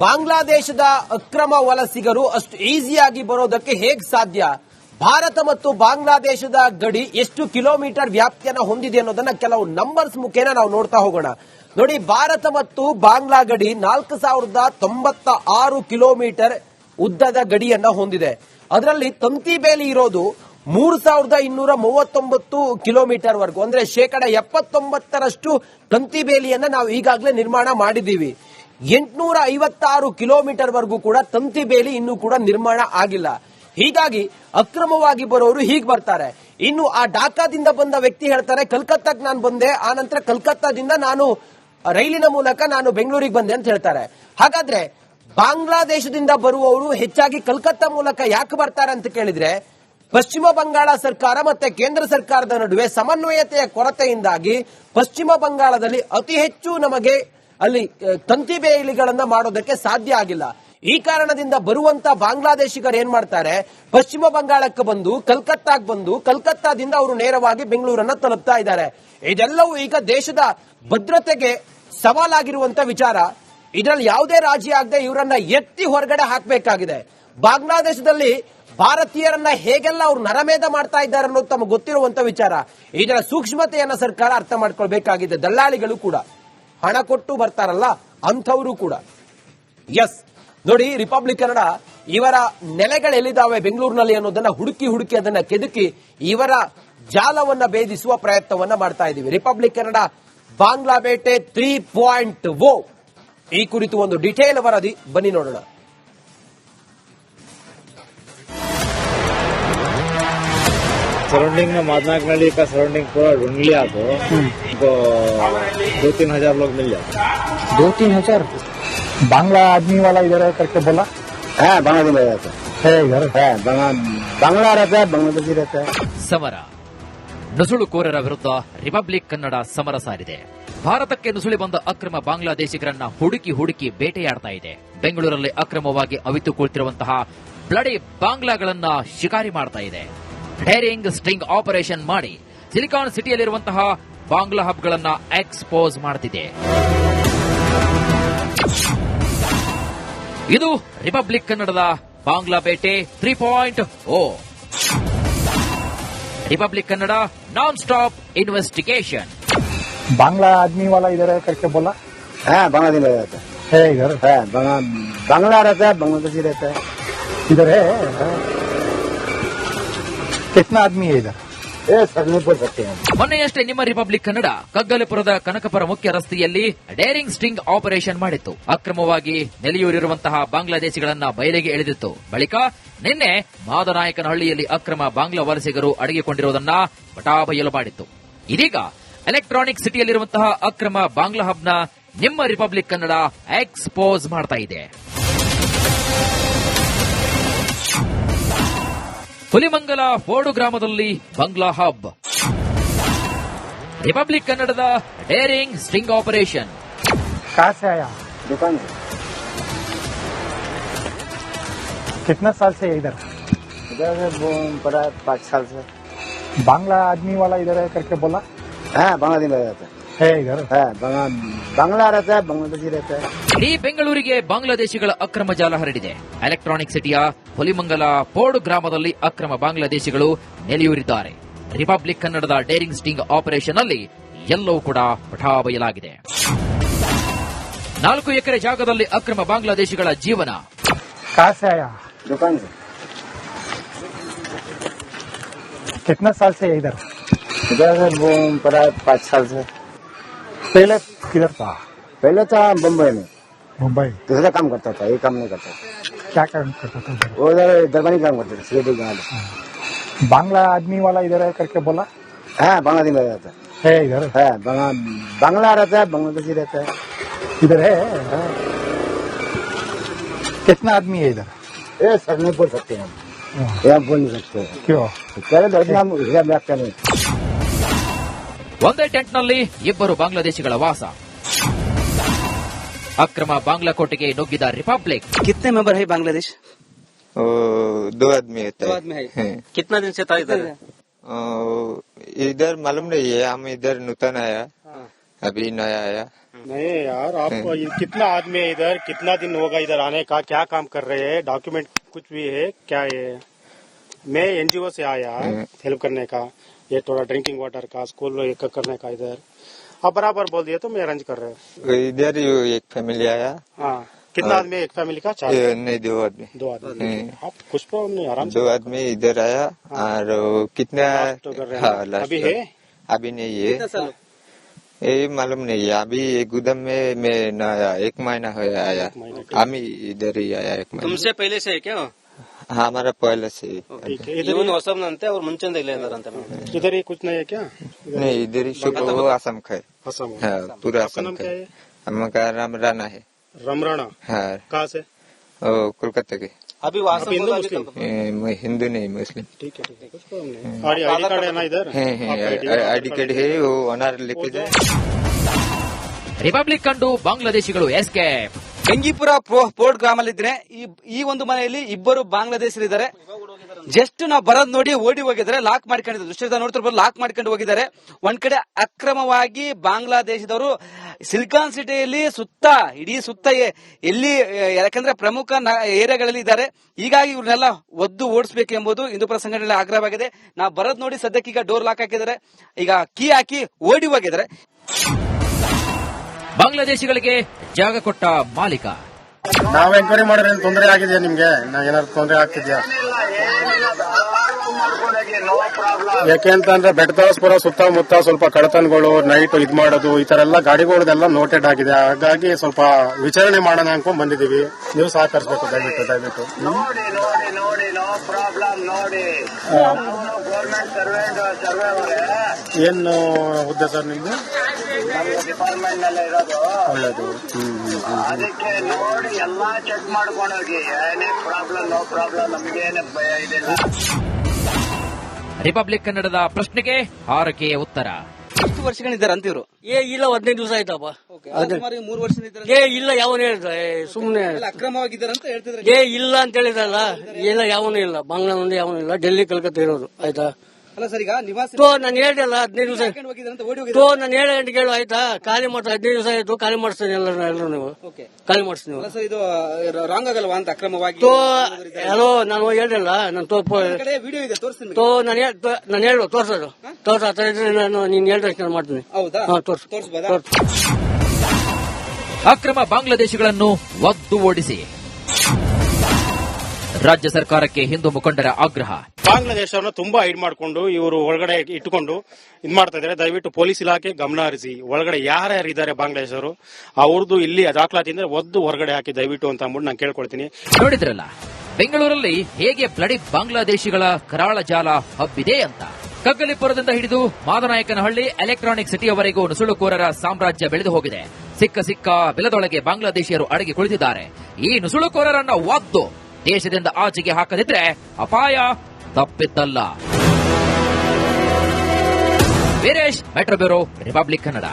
ಬಾಂಗ್ಲಾದೇಶದ ಅಕ್ರಮ ವಲಸಿಗರು ಅಷ್ಟು ಈಸಿಯಾಗಿ ಬರೋದಕ್ಕೆ ಹೇಗೆ ಸಾಧ್ಯ? ಭಾರತ ಮತ್ತು ಬಾಂಗ್ಲಾದೇಶದ ಗಡಿ ಎಷ್ಟು ಕಿಲೋಮೀಟರ್ ವ್ಯಾಪ್ತಿಯನ್ನು ಹೊಂದಿದೆ ಅನ್ನೋದನ್ನ ಕೆಲವು ನಂಬರ್ಸ್ ಮುಖೇನ ನಾವು ನೋಡ್ತಾ ಹೋಗೋಣ. ನೋಡಿ, ಭಾರತ ಮತ್ತು ಬಾಂಗ್ಲಾ ಗಡಿ 4096 ಕಿಲೋಮೀಟರ್ ಉದ್ದದ ಗಡಿಯನ್ನ ಹೊಂದಿದೆ. ಅದರಲ್ಲಿ ತಂತಿ ಬೇಲಿ ಇರೋದು 3239 ಕಿಲೋಮೀಟರ್ ವರೆಗೂ, ಅಂದ್ರೆ 79% ತಂತಿ ಬೇಲಿಯನ್ನ ನಾವು ಈಗಾಗಲೇ ನಿರ್ಮಾಣ ಮಾಡಿದ್ದೀವಿ. 856 ಕಿಲೋಮೀಟರ್ ವರೆಗೂ ಕೂಡ ತಂತಿ ಬೇಲಿ ಇನ್ನೂ ಕೂಡ ನಿರ್ಮಾಣ ಆಗಿಲ್ಲ. ಹೀಗಾಗಿ ಅಕ್ರಮವಾಗಿ ಬರೋರು ಹೀಗೆ ಬರ್ತಾರೆ. ಇನ್ನು ಆ ಢಾಕಾದಿಂದ ಬಂದ ವ್ಯಕ್ತಿ ಹೇಳ್ತಾರೆ, ಕಲ್ಕತ್ತಾಕ್ಕೆ ನಾನು ಬಂದೆ, ಆ ನಂತರ ಕಲ್ಕತ್ತಾದಿಂದ ನಾನು ರೈಲಿನ ಮೂಲಕ ನಾನು ಬೆಂಗಳೂರಿಗೆ ಬಂದೆ ಅಂತ ಹೇಳ್ತಾರೆ. ಹಾಗಾದ್ರೆ ಬಾಂಗ್ಲಾದೇಶದಿಂದ ಬರುವವರು ಹೆಚ್ಚಾಗಿ ಕಲ್ಕತ್ತಾ ಮೂಲಕ ಯಾಕೆ ಬರ್ತಾರೆ ಅಂತ ಕೇಳಿದ್ರೆ, ಪಶ್ಚಿಮ ಬಂಗಾಳ ಸರ್ಕಾರ ಮತ್ತೆ ಕೇಂದ್ರ ಸರ್ಕಾರದ ನಡುವೆ ಸಮನ್ವಯತೆಯ ಕೊರತೆಯಿಂದಾಗಿ ಪಶ್ಚಿಮ ಬಂಗಾಳದಲ್ಲಿ ಅತಿ ಹೆಚ್ಚು ನಮಗೆ ಅಲ್ಲಿ ತಂತಿ ಬೇಲಿಗಳನ್ನ ಮಾಡೋದಕ್ಕೆ ಸಾಧ್ಯ ಆಗಿಲ್ಲ. ಈ ಕಾರಣದಿಂದ ಬರುವಂತ ಬಾಂಗ್ಲಾದೇಶಿಗರು ಏನ್ ಮಾಡ್ತಾರೆ, ಪಶ್ಚಿಮ ಬಂಗಾಳಕ್ಕೆ ಬಂದು ಕಲ್ಕತ್ತಾಕ್ಕೆ ಬಂದು ಕಲ್ಕತ್ತಾದಿಂದ ಅವರು ನೇರವಾಗಿ ಬೆಂಗಳೂರನ್ನ ತಲುಪ್ತಾ ಇದ್ದಾರೆ. ಇದೆಲ್ಲವೂ ಈಗ ದೇಶದ ಭದ್ರತೆಗೆ ಸವಾಲಾಗಿರುವಂತ ವಿಚಾರ. ಇದರಲ್ಲಿ ಯಾವುದೇ ರಾಜಿ ಆಗದೆ ಇವರನ್ನ ಎತ್ತಿ ಹೊರಗಡೆ ಹಾಕಬೇಕಾಗಿದೆ. ಬಾಂಗ್ಲಾದೇಶದಲ್ಲಿ ಭಾರತೀಯರನ್ನ ಹೇಗೆಲ್ಲ ಅವರು ನರಮೇಧ ಮಾಡ್ತಾ ಇದ್ದಾರೆ ಅನ್ನೋದು ತಮಗೆ ಗೊತ್ತಿರುವಂತ ವಿಚಾರ. ಇದರ ಸೂಕ್ಷ್ಮತೆಯನ್ನ ಸರ್ಕಾರ ಅರ್ಥ ಮಾಡ್ಕೊಳ್ಬೇಕಾಗಿದೆ. ದಲ್ಲಾಳಿಗಳು ಕೂಡ ಹಣ ಕೊಟ್ಟು ಬರ್ತಾರಲ್ಲ ಅಂಥವರು ಕೂಡ. ಎಸ್, ನೋಡಿ, ರಿಪಬ್ಲಿಕ್ ಕನ್ನಡ ಇವರ ನೆಲೆಗಳು ಎಲ್ಲಿದ್ದಾವೆ ಬೆಂಗಳೂರಿನಲ್ಲಿ ಅನ್ನೋದನ್ನ ಹುಡುಕಿ ಅದನ್ನ ಕೆದಕಿ ಇವರ ಜಾಲವನ್ನ ಭೇದಿಸುವ ಪ್ರಯತ್ನವನ್ನ ಮಾಡ್ತಾ ಇದ್ದೀವಿ. ರಿಪಬ್ಲಿಕ್ ಕನ್ನಡ ಬಾಂಗ್ಲಾ ಬೇಟೆ 3.0 ಈ ಕುರಿತು ಒಂದು ಡಿಟೇಲ್ ವರದಿ, ಬನ್ನಿ ನೋಡೋಣ. सराउंडिंग में मादनाक नली का सराउंडिंग पूरा ढूंढ लिया तो 2-3 हजार लोग मिल जाते. 2-3 हजार बांग्ला आदमी वाला इधर है करके बोला है. बांग्लादेश में रहता है, इधर है. बांग्ला रहता है, बांग्लादेशी रहता है. ಸಮರ ನುಸುಳುಕೋರರ ವಿರುದ್ಧ ರಿಪಬ್ಲಿಕ್ ಕನ್ನಡ ಸಮರ ಸಾರಿದೆ. ಭಾರತಕ್ಕೆ ನುಸುಳಿ ಬಂದ ಅಕ್ರಮ ಬಾಂಗ್ಲಾದೇಶಿಗರನ್ನ ಹುಡುಕಿ ಬೇಟೆಯಾಡ್ತಾ ಇದೆ. ಬೆಂಗಳೂರಲ್ಲಿ ಅಕ್ರಮವಾಗಿ ಅವಿತುಕೊಳ್ತಿರುವಂತಹ ಬ್ಲಡಿ ಬಾಂಗ್ಲಾಗಳನ್ನ ಶಿಕಾರಿ ಮಾಡ್ತಾ ಇದೆ. ಡೇರಿಂಗ್ ಸ್ಟಿಂಗ್ ಆಪರೇಷನ್ ಮಾಡಿ ಸಿಲಿಕಾನ್ ಸಿಟಿಯಲ್ಲಿರುವಂತಹ ಬಾಂಗ್ಲಾ ಹಬ್ಗಳನ್ನ ಎಕ್ಸ್ಪೋಸ್ ಮಾಡುತ್ತಿದೆ. ಇದು ರಿಪಬ್ಲಿಕ್ ಕನ್ನಡದ ಬಾಂಗ್ಲಾ ಬೇಟೆ 3.0. Republic Kannada non stop investigation. Bangla आदमी वाला इधर है करके बोला है. बांग्लादेश में रहता है, इधर है. बांग्ला रहता है, बांग्लादेशी रहता है. इधर है. कितना आदमी है इधर? ಮೊನ್ನೆಯಷ್ಟೇ ನಿಮ್ಮ ರಿಪಬ್ಲಿಕ್ ಕನ್ನಡ ಕಗ್ಗಲಪುರದ ಕನಕಪುರ ಮುಖ್ಯ ರಸ್ತೆಯಲ್ಲಿ ಡೇರಿಂಗ್ ಸ್ಟಿಂಗ್ ಆಪರೇಷನ್ ಮಾಡಿತ್ತು. ಅಕ್ರಮವಾಗಿ ನೆಲೆಯೂರಿರುವಂತಹ ಬಾಂಗ್ಲಾದೇಶಿಗಳನ್ನ ಬಯಲಿಗೆ ಎಳೆದಿತ್ತು. ಬಳಿಕ ನಿನ್ನೆ ಮಾದನಾಯಕನಹಳ್ಳಿಯಲ್ಲಿ ಅಕ್ರಮ ಬಾಂಗ್ಲಾ ವಲಸಿಗರು ಅಡಗಿಕೊಂಡಿರುವುದನ್ನ ಬಟಾಬಯಲು ಮಾಡಿತ್ತು. ಇದೀಗ ಎಲೆಕ್ಟ್ರಾನಿಕ್ ಸಿಟಿಯಲ್ಲಿರುವಂತಹ ಅಕ್ರಮ ಬಾಂಗ್ಲಾ ಹಬ್ನ ನಿಮ್ಮ ರಿಪಬ್ಲಿಕ್ ಕನ್ನಡ ಎಕ್ಸ್ಪೋಸ್ ಮಾಡ್ತಾ ಇದೆ. ಹುಲಿಮಂಗಲ ಫೋರ್ಡು ಗ್ರಾಮದಲ್ಲಿ ಬಾಂಗ್ಲಾ ಹಬ್. ರಿಪಬ್ಲಿಕ್ ಕನ್ನಡದ ಡೇರಿಂಗ್ ಸ್ಟಿಂಗ್ ಆಪರೇಷನ್. कहाँ से आया? दुकान से. कितना साल से है इधर? इधर से पड़ा 5 साल से. बांग्ला आदमी वाला इधर है करके बोला है. बांग्लादेश में रहता है, इधर है. बांग्ला रहता है, बांग्लादेशी रहता है. ಇಡೀ ಬೆಂಗಳೂರಿಗೆ ಬಾಂಗ್ಲಾದೇಶಿಗಳ ಅಕ್ರಮ ಜಾಲ ಹರಡಿದೆ. ಎಲೆಕ್ಟ್ರಾನಿಕ್ ಸಿಟಿಯ ಹುಲಿಮಂಗಲ ಫೋರ್ಡು ಗ್ರಾಮದಲ್ಲಿ ಅಕ್ರಮ ಬಾಂಗ್ಲಾದೇಶಿಗಳು ನೆಲೆಯೂರಿದ್ದಾರೆ. ರಿಪಬ್ಲಿಕ್ ಕನ್ನಡದ ಡೇರಿಂಗ್ ಸ್ಟಿಂಗ್ ಆಪರೇಷನ್ ಅಲ್ಲಿ ಎಲ್ಲವೂ ಕೂಡ ಪಠಾಬಯಲಾಗಿದೆ. 4 ಎಕರೆ ಜಾಗದಲ್ಲಿ ಅಕ್ರಮ ಬಾಂಗ್ಲಾದೇಶಿಗಳ ಜೀವನ. कहाँ से आया? दुकान से. कितना साल से है इधर? इधर से पड़ा 5 साल से. पहले किधर था? पहले था बम्बई में. मुंबई. दूसरा काम करता था, ये काम नहीं करता. क्या काम करता था उधर? वो उधर दरबानी काम करते थे, सिक्योरिटी गार्ड. बांग्ला आदमी वाला इधर है करके बोला है. बांग्लादेश में रहता है, इधर है. बांग्ला रहता है, बांग्लादेशी रहता है. इधर है. कितना आदमी है इधर? ये सर नहीं बोल सकते हम. ये बोल नहीं सकते. क्यों? पहले तो इतना हिसाब रखते नहीं. ಒಂದೇ ಟೆಂಟ್ನಲ್ಲಿ ಇಬ್ಬರು ಬಾಂಗ್ಲಾದೇಶಿಗಳ ವಾಸ. ಅಕ್ರಮ ಬಾಂಗ್ಲಾ ಕೋಟೆಗೆ ನುಗ್ಗಿದ ರಿಪಬ್ಲಿಕ್. कितने मेंबर है बांग्लादेश? 2 आदमी होता है. 2 आदमी है. कितना दिन से था इधर? इधर मालूम नहीं है, हम इधर नूतन आया, अभी नया आया. नहीं यार, आप कितना आदमी है इधर, कितना दिन होगा इधर आने का, क्या काम कर रहे हैं, डॉक्यूमेंट कुछ भी है क्या है? मैं एनजीओ से आया हेल्प करने का, ये थोड़ा ड्रिंकिंग वाटर का, स्कूल एक करने का इधर। आप बराबर बोल दिए तो मैं अरेंज कर रहे हैं। इधर एक फैमिली आया। हाँ, कितना आदमी है एक फैमिली का? 4 नहीं, 2 आदमी। 2 आदमी। आप कुछ प्रॉब्लम नहीं, आराम से। 2 आदमी इधर आया और कितना लास्ट कर रहे हैं। लास्ट अभी है? अभी नहीं है, ये मालूम नहीं है। अभी गुदम में मैं न आया, 1 महीना हो आया। हम इधर ही आया 1 महीना। तुमसे पहले से है क्या? हाँ, हमारा पहले से। ठीक है। इधर ಇವನು ಹೊಸಬ್ನಂತೆ ಅವ್ರು ಮುಂಚೆಂದ ಇಲ್ಲೇ ಇದಾರಂತೆ इधर ही कुछ नहीं है क्या? नहीं, इधर ही शुभ असम का है। असम। हाँ, पूरा आपका असम नाम का क्या है। है? हमारा नाम राणा है। रमराणा। हाँ, कहाँ से? कोलकाता के। अभी वो आसम हिंदू बोला अभी मुस्लिम? तो- मैं हिंदू नहीं, मुस्लिम ठीक है, कुछ प्रॉब्लम नहीं। आईडी कार्ड है ना इधर? है। आपका आई कार्ड है, वो ओनर लेके जाए। ರಿಪಬ್ಲಿಕ್ ಕಂಡು ಬಾಂಗ್ಲಾದೇಶಿಗಳು ಎಸ್ಕೇಪ್. ಗಂಗೀಪುರ ಪೋರ್ಟ್ ಗ್ರಾಮಲ್ಲಿದ್ರೆ ಈ ಒಂದು ಮನೆಯಲ್ಲಿ ಇಬ್ಬರು ಬಾಂಗ್ಲಾದೇಶರಿದ್ದಾರೆ. ಜಸ್ಟ್ ನಾವು ಬರೋದ್ ನೋಡಿ ಓಡಿ ಹೋಗಿದ್ದಾರೆ, ಲಾಕ್ ಮಾಡ್ಕೊಂಡಿದ್ದಾರೆ. ದೃಶ್ಯದ ನೋಡ್ತಿರ್ಬೋದು, ಲಾಕ್ ಮಾಡ್ಕೊಂಡು ಹೋಗಿದ್ದಾರೆ. ಒಂದ್ ಕಡೆ ಅಕ್ರಮವಾಗಿ ಬಾಂಗ್ಲಾದೇಶದವರು ಸಿಲಿಕಾನ್ ಸಿಟಿಯಲ್ಲಿ ಇಡೀ ಸುತ್ತ ಎಲ್ಲಿ, ಯಾಕಂದ್ರೆ ಪ್ರಮುಖ ಏರಿಯಾಗಳಲ್ಲಿ ಇದ್ದಾರೆ. ಹೀಗಾಗಿ ಇವ್ರನ್ನೆಲ್ಲ ಒದ್ದು ಓಡಿಸಬೇಕು ಎಂಬುದು ಹಿಂದೂಪರ ಸಂಘಟನೆ ಆಗ್ರಹವಾಗಿದೆ. ನಾವು ಬರೋದ್ ನೋಡಿ ಸದ್ಯಕ್ಕೆ ಈಗ ಡೋರ್ ಲಾಕ್ ಹಾಕಿದ್ದಾರೆ, ಈಗ ಕೀ ಹಾಕಿ ಓಡಿ ಹೋಗಿದ್ದಾರೆ. ಬಾಂಗ್ಲಾದೇಶಿಗಳಿಗೆ ಜಾಗ ಕೊಟ್ಟ ಮಾಲೀಕ. ನಾವ್ ಎಂಕ್ವೈರಿ ಮಾಡಿದ್ರೆ ತೊಂದರೆ ಆಗಿದೆಯಾ ನಿಮ್ಗೆ? ಏನಾದ್ರು ತೊಂದರೆ ಆಗ್ತಿದ್ಯಾ? ಯಾಕೆ ಅಂತಂದ್ರೆ ಬೆಟ್ಟದಾಸ್ಪುರ ಸುತ್ತಮುತ್ತ ಸ್ವಲ್ಪ ಕಡತನಗಳು, ನೈಟ್ ಇದ್ ಮಾಡೋದು, ಈ ತರ ಎಲ್ಲ ಗಾಡಿಗಳದೆಲ್ಲ ನೋಟೆಡ್ ಆಗಿದೆ. ಹಾಗಾಗಿ ಸ್ವಲ್ಪ ವಿಚಾರಣೆ ಮಾಡೋಣ ಅನ್ಕೊಂಡ್ ಬಂದಿದೀವಿ. ನೀವು ಸಹಕರಿಸಬೇಕು ದಯವಿಟ್ಟು. ಏನು ಹುದ್ದೆ ಸರ್ ನಿಮ್ದು? ಡಿಪಾರ್ಟ್ಮೆಂಟ್ ನಲ್ಲೇ ಇರೋದು. ಒಳ್ಳೇದು. ಅದಕ್ಕೆ ನೋಡಿ ಎಲ್ಲಾ ಚೆಕ್ ಮಾಡ್ಕೊಂಡೋಗಿ, ಏನೇ ಪ್ರಾಬ್ಲಮ್ ನೋ ಪ್ರಾಬ್ಲಮ್, ನಮ್ಗೇನೇ ಭಯ ಇದಿಲ್ಲ. ರಿಪಬ್ಲಿಕ್ ಕನ್ನಡದ ಪ್ರಶ್ನೆಗೆ ಹಾರಕೆಯ ಉತ್ತರ. ಎಷ್ಟು ವರ್ಷಗಳಿದ್ದಾರೆ ಅಂತಿವ್ರು? ಇಲ್ಲ 15 ದಿವಸ ಆಯ್ತಪ್ಪ. 3 ವರ್ಷ ಇಲ್ಲ ಯಾವನು ಹೇಳ್ದ ಸುಮ್ನೆ ಅಕ್ರಮವಾಗಿದ್ದಾರೆ ಅಂತ ಹೇಳ್ತಿದ್ರೆ. ಇಲ್ಲ ಅಂತ ಹೇಳಿದ್ರಲ್ಲ. ಇಲ್ಲ ಯಾವನು ಇಲ್ಲ, ಬಾಂಗ್ಲಾ ಮುಂದೆ ಯಾವನು ಇಲ್ಲ, ಡೆಲ್ಲಿ ಕಲ್ಕತ್ತಾ ಇರೋದು. ಆಯ್ತಾ? ಅಲ್ಲ ಸರ್, ಈಗ ನಿವಾಸ ನಾನು ಹೇಳಿದಲ್ಲ 15 ದಿವಸ ನಾನು 7 ಗಂಟೆಗೆ ಹೇಳು. ಆಯ್ತಾ? ಖಾಲಿ ಮಾಡ್ತಾ 15 ದಿವಸ ಆಯ್ತು, ಖಾಲಿ ಮಾಡಿಸ್ತೀನಿ ಎಲ್ಲರೂ ನೀವು ಖಾಲಿ ಮಾಡಿಸ್ತೀನಿ. ಸರ್, ಇದು ರಾಂಗ್ ಆಗಲ್ವಾ ಅಂತ ಅಕ್ರಮವಾಗಿ? ಹಲೋ, ನಾನು ಹೇಳಿಲ್ಲ. ನಾನು ವಿಡಿಯೋ ಇದೆ, ತೋರಿಸ್ತೀನಿ. ನಾನು ಹೇಳು ತೋರ್ಸೋದು ಆ ತರ ಇದ್ರೆ ನಾನು ನೀನ್ ಹೇಳಿದ್ರೆ ಮಾಡ್ತೀನಿ. ಹೌದಾ? ತೋರ್ಸು. ಅಕ್ರಮ ಬಾಂಗ್ಲಾದೇಶಿಗಳನ್ನು ಒದ್ದು ಓಡಿಸಿ. ರಾಜ್ಯ ಸರ್ಕಾರಕ್ಕೆ ಹಿಂದೂ ಮುಖಂಡರ ಆಗ್ರಹ. ಬಾಂಗ್ಲಾದೇಶವನ್ನು ತುಂಬಾ ಹೈಡ್ ಮಾಡಿಕೊಂಡು ಇವರು ಒಳಗಡೆ ಇಟ್ಟುಕೊಂಡು ಇದ್ ಮಾಡ್ತಾ ಇದ್ದಾರೆ. ದಯವಿಟ್ಟು ಪೊಲೀಸ್ ಇಲಾಖೆ ಗಮನ ಹರಿಸಿ, ಒಳಗಡೆ ಯಾರ್ಯಾರಿದ್ದಾರೆ ಬಾಂಗ್ಲಾದೇಶರು ಅವ್ರದ್ದು ಇಲ್ಲಿ ದಾಖಲಾತಿಯಿಂದ ಒದ್ದು ಹೊರಗಡೆ ಹಾಕಿ ದಯವಿಟ್ಟು ಅಂತ ಅಂದ್ಬಿಟ್ಟು ನಾನು ಕೇಳ್ಕೊಳ್ತೀನಿ. ನೋಡಿದ್ರಲ್ಲ, ಬೆಂಗಳೂರಲ್ಲಿ ಹೇಗೆ ಬ್ಲಡಿ ಬಾಂಗ್ಲಾದೇಶಿಗಳ ಕರಾಳ ಜಾಲ ಹಬ್ಬಿದೆ ಅಂತ. ಕಗ್ಗಲಿಪುರದಿಂದ ಹಿಡಿದು ಮಾದನಾಯಕನಹಳ್ಳಿ ಎಲೆಕ್ಟ್ರಾನಿಕ್ ಸಿಟಿಯವರೆಗೂ ನುಸುಳುಕೋರರ ಸಾಮ್ರಾಜ್ಯ ಬೆಳೆದು ಹೋಗಿದೆ. ಸಿಕ್ಕ ಬೆಲದೊಳಗೆ ಬಾಂಗ್ಲಾದೇಶಿಯರು ಅಡಗಿ ಕುಳಿತಿದ್ದಾರೆ. ಈ ನುಸುಳುಕೋರರನ್ನ ಒದ್ದು ದೇಶದಿಂದ ಆಚೆಗೆ ಹಾಕದಿದ್ರೆ ಅಪಾಯ ತಪ್ಪಿದ್ದಲ್ಲ. Veeresh, metro bureau, republic Kannada.